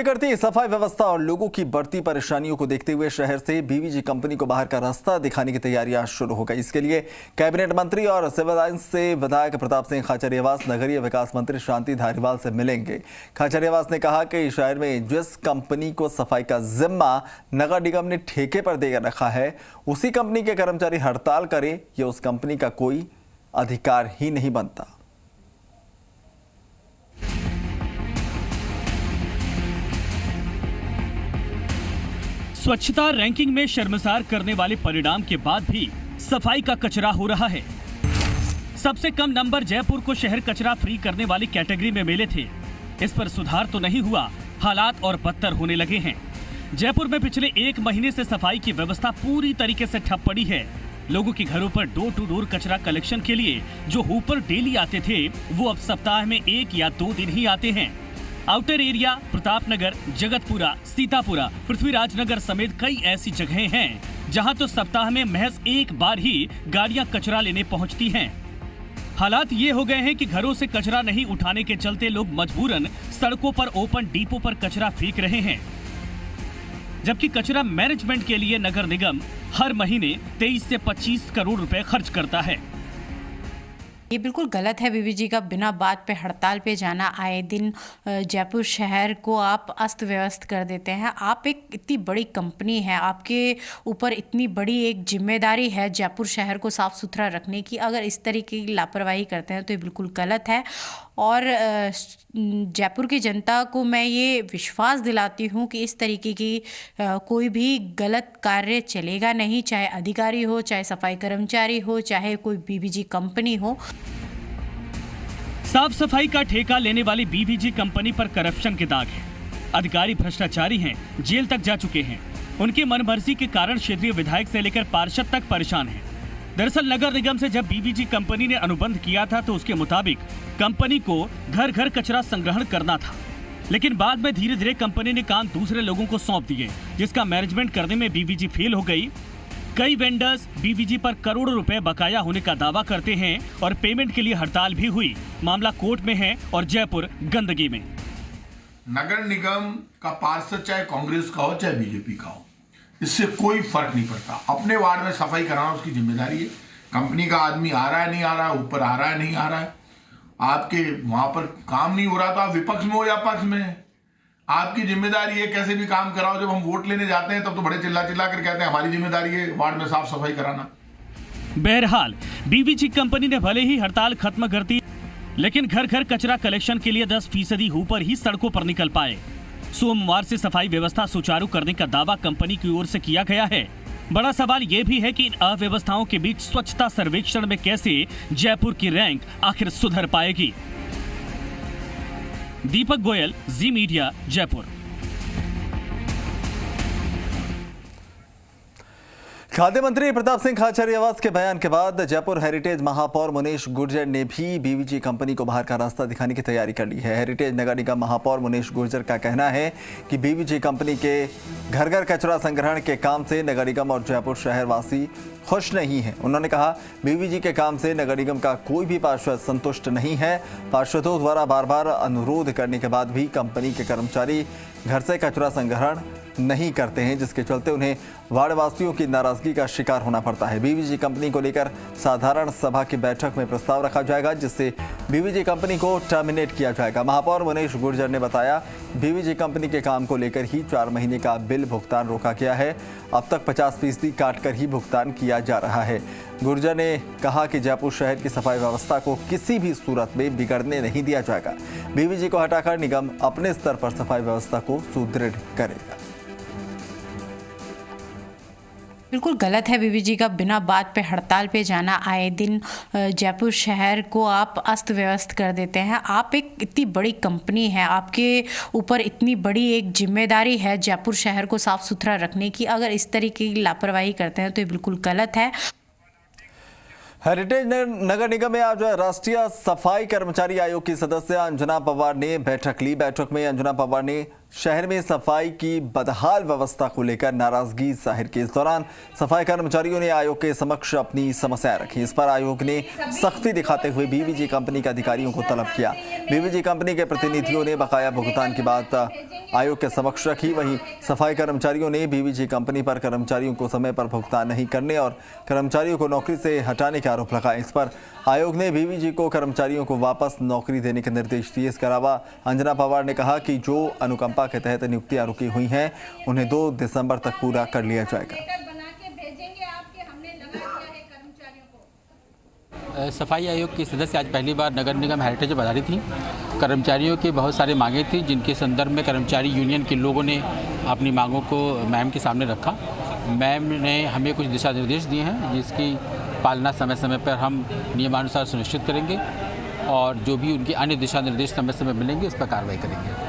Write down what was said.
करती सफाई व्यवस्था और लोगों की बढ़ती परेशानियों को देखते हुए शहर से बीवीजी कंपनी को बाहर का रास्ता दिखाने की तैयारियां शुरू हो गई। इसके लिए कैबिनेट मंत्री और सिविल लाइंस से विधायक प्रताप सिंह खाचरियावास नगरीय विकास मंत्री शांति धारीवाल से मिलेंगे। खाचरियावास ने कहा कि शहर में जिस कंपनी को सफाई का जिम्मा नगर निगम ने ठेके पर दे रखा है, उसी कंपनी के कर्मचारी हड़ताल करें, यह उस कंपनी का कोई अधिकार ही नहीं बनता। स्वच्छता रैंकिंग में शर्मसार करने वाले परिणाम के बाद भी सफाई का कचरा हो रहा है। सबसे कम नंबर जयपुर को शहर कचरा फ्री करने वाली कैटेगरी में मिले थे। इस पर सुधार तो नहीं हुआ, हालात और बदतर होने लगे हैं। जयपुर में पिछले 1 महीने से सफाई की व्यवस्था पूरी तरीके से ठप पड़ी है। लोगों के घरों पर डोर टू डोर कचरा कलेक्शन के लिए जो हूपर डेली आते थे, वो अब सप्ताह में 1 या 2 दिन ही आते हैं। आउटर एरिया, प्रतापनगर, जगतपुरा, सीतापुरा, पृथ्वीराजनगर समेत कई ऐसी जगहें हैं जहां तो सप्ताह में महज 1 बार ही गाड़ियां कचरा लेने पहुंचती हैं। हालात ये हो गए हैं कि घरों से कचरा नहीं उठाने के चलते लोग मजबूरन सड़कों पर ओपन डिपो पर कचरा फेंक रहे हैं, जबकि कचरा मैनेजमेंट के लिए नगर निगम हर महीने 23 से 25 करोड़ रुपए खर्च करता है। ये बिल्कुल गलत है बीवीजी का बिना बात पे हड़ताल पे जाना। आए दिन जयपुर शहर को आप अस्त व्यस्त कर देते हैं। आप एक इतनी बड़ी कंपनी है, आपके ऊपर इतनी बड़ी एक जिम्मेदारी है जयपुर शहर को साफ़ सुथरा रखने की। अगर इस तरीके की लापरवाही करते हैं तो ये बिल्कुल गलत है। और जयपुर की जनता को मैं ये विश्वास दिलाती हूँ कि इस तरीके की कोई भी गलत कार्य चलेगा नहीं, चाहे अधिकारी हो, चाहे सफाई कर्मचारी हो, चाहे कोई बीवीजी कंपनी हो। साफ सफाई का ठेका लेने वाली बीवीजी कंपनी पर करप्शन के दाग है। अधिकारी भ्रष्टाचारी हैं, जेल तक जा चुके हैं। उनकी मनमर्जी के कारण क्षेत्रीय विधायक से लेकर पार्षद तक परेशान हैं। दरअसल नगर निगम से जब बीवीजी कंपनी ने अनुबंध किया था तो उसके मुताबिक कंपनी को घर घर कचरा संग्रहण करना था, लेकिन बाद में धीरे धीरे कंपनी ने काम दूसरे लोगों को सौंप दिए, जिसका मैनेजमेंट करने में बीवीजी फेल हो गई। कई वेंडर्स बीवीजी पर करोड़ों रुपए बकाया होने का दावा करते हैं और पेमेंट के लिए हड़ताल भी हुई। मामला कोर्ट में है और जयपुर गंदगी में। नगर निगम का पार्षद चाहे कांग्रेस का हो चाहे बीजेपी का हो, इससे कोई फर्क नहीं पड़ता। अपने वार्ड में सफाई कराना उसकी जिम्मेदारी है। कंपनी का आदमी आ रहा है नहीं आ रहा है, ऊपर आ रहा है नहीं आ रहा है, आपके वहां पर काम नहीं हो रहा तो आप विपक्ष में हो या पक्ष में, आपकी जिम्मेदारी है कैसे भी काम कराओ। जब हम वोट लेने जाते हैं तब तो बड़े चिल्ला चिल्ला कर कहते हैं हमारी जिम्मेदारी है वार्ड में साफ सफाई कराना। बहरहाल बीवीजी कंपनी ने भले ही हड़ताल खत्म कर दी, लेकिन घर घर कचरा कलेक्शन के लिए 10% हूपर ही सड़कों पर निकल पाए। सोमवार से सफाई व्यवस्था सुचारू करने का दावा कंपनी की ओर से किया गया है। बड़ा सवाल यह भी है कि इन अव्यवस्थाओं के बीच स्वच्छता सर्वेक्षण में कैसे जयपुर की रैंक आखिर सुधर पाएगी। दीपक गोयल, जी मीडिया, जयपुर। खाद्य मंत्री प्रताप सिंह खाचरियावास के बयान के बाद जयपुर हेरिटेज महापौर मुनीश गुर्जर ने भी बीवीजी कंपनी को बाहर का रास्ता दिखाने की तैयारी कर ली है। हेरिटेज नगर निगम महापौर मुनीश गुर्जर का कहना है कि बीवीजी कंपनी के घर घर कचरा संग्रहण के काम से नगर निगम और जयपुर शहरवासी खुश नहीं है। उन्होंने कहा बीवीजी के काम से नगर निगम का कोई भी पार्षद संतुष्ट नहीं है। पार्षदों द्वारा बार बार अनुरोध करने के बाद भी कंपनी के कर्मचारी घर से कचरा संग्रहण नहीं करते हैं, जिसके चलते उन्हें वार्डवासियों की नाराजगी का शिकार होना पड़ता है। बीवीजी कंपनी को लेकर साधारण सभा की बैठक में प्रस्ताव रखा जाएगा, जिससे बीवीजी कंपनी को टर्मिनेट किया जाएगा। महापौर मुनीश गुर्जर ने बताया बीवीजी कंपनी के काम को लेकर ही 4 महीने का बिल भुगतान रोका गया है। अब तक 50% काट कर ही भुगतान किया जा रहा है। गुर्जर ने कहा कि जयपुर शहर की सफाई व्यवस्था को किसी भी सूरत में बिगड़ने नहीं दिया जाएगा। बीवीजी को हटाकर निगम अपने स्तर पर सफाई व्यवस्था को सुदृढ़ करेगा। बिल्कुल गलत है बीवीजी का बिना बात पे हड़ताल पे जाना। आए दिन जयपुर शहर को आप अस्त व्यस्त कर देते हैं। आप एक इतनी बड़ी कंपनी है, आपके ऊपर इतनी बड़ी एक जिम्मेदारी है जयपुर शहर को साफ सुथरा रखने की। अगर इस तरीके की लापरवाही करते हैं तो ये बिल्कुल गलत है। हेरिटेज नगर निगम में आज राष्ट्रीय सफाई कर्मचारी आयोग की सदस्य अंजना पवार ने बैठक ली। बैठक में अंजना पवार ने शहर में सफाई की बदहाल व्यवस्था को लेकर नाराजगी जाहिर की। इस दौरान सफाई कर्मचारियों ने आयोग के समक्ष अपनी समस्याएं रखी। इस पर आयोग ने सख्ती दिखाते हुए बीवीजी कंपनी के अधिकारियों को तलब किया। बीवीजी कंपनी के प्रतिनिधियों ने बकाया भुगतान की बात आयोग के समक्ष रखी। वहीं सफाई कर्मचारियों ने बीवीजी कंपनी पर कर्मचारियों को समय पर भुगतान नहीं करने और कर्मचारियों को नौकरी से हटाने के आरोप लगाए। इस पर आयोग ने बीवीजी को कर्मचारियों को वापस नौकरी देने के निर्देश दिए। इसके अलावा अंजना पवार ने कहा कि जो अनुकंपा के तहत नियुक्तियां रुकी हुई हैं उन्हें 2 दिसंबर तक पूरा कर लिया जाएगा। सफाई आयोग के सदस्य आज पहली बार नगर निगम हेरिटेज में पधारी थी। कर्मचारियों की बहुत सारी मांगें थी जिनके संदर्भ में कर्मचारी यूनियन के लोगों ने अपनी मांगों को मैम के सामने रखा। मैम ने हमें कुछ दिशा निर्देश दिए हैं जिसकी पालना समय समय पर हम नियमानुसार सुनिश्चित करेंगे और जो भी उनके अन्य दिशा निर्देश समय समय मिलेंगे उस पर कार्रवाई करेंगे।